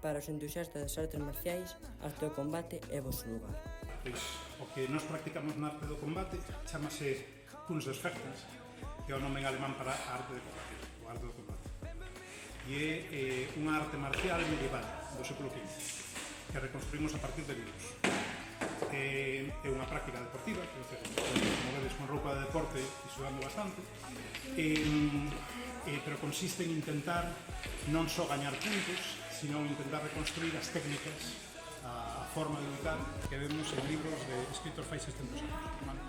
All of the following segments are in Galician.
Para os entusiastas das artes marciais, arte do combate é vosso lugar. Pois, o que nós practicamos na arte do combate chamase Kunst des Fechtens, que é o nome en alemán para a arte de combate, o arte do combate. E é unha arte marcial medieval do século XV, que reconstruímos a partir de libros. É unha práctica deportiva, como vedes con roupa de deporte e sudando bastante, pero consiste en intentar non só gañar puntos, sino intentar reconstruir as técnicas, a forma de lutar que vemos en libros escritos fai 600 anos.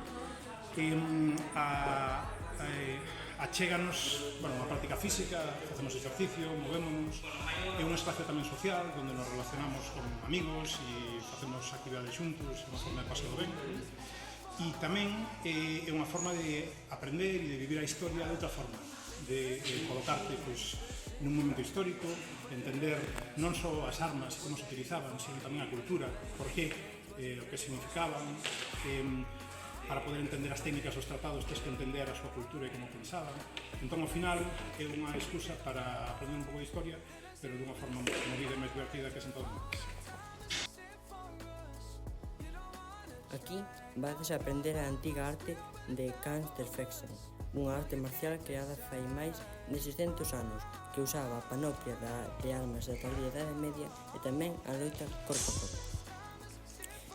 Achéganos a práctica física, facemos exercicio, movémonos, é un espacio tamén social onde nos relacionamos con amigos e facemos actividades xuntos, é unha forma de paseo ben, e tamén é unha forma de aprender e de vivir a historia de outra forma, de colocarte nun momento histórico, entender non só as armas como se utilizaban, sino tamén a cultura, por qué, o que significaban. Para poder entender as técnicas dos tratados tens que entender a súa cultura e como pensaban. Entón, ao final, é unha excusa para aprender un pouco de historia, pero dunha forma movida e máis divertida que sentado máis. Aquí vades a aprender a antiga arte de Kunst des Fechtens, unha arte marcial creada fai máis de 600 anos, que usaba a panoplia de armas da tardía Idade Media e tamén a loita corpo a corpo.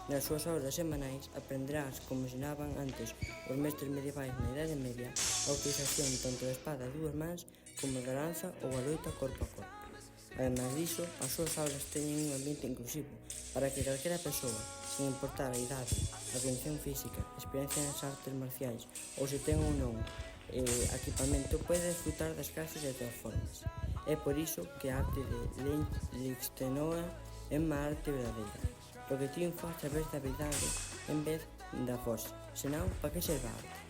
Nas súas aulas semanais aprenderás como ensinaban antes os mestres medievais na Idade Media a utilización tanto da espada a dúas mans como da lanza ou a loita corpo a corpo. Ademais diso, as súas aulas teñen un ambiente inclusivo para que calquera persoa, sen importar a idade, a condición física, experiencia nas artes marciais ou se ten ou non equipamento, pode disfrutar das clases de todas formas. É por iso que a arte de Liechtenstein é unha arte verdadeira, porque triunfa a través da verdade en vez da forza, senón para que serve a arte?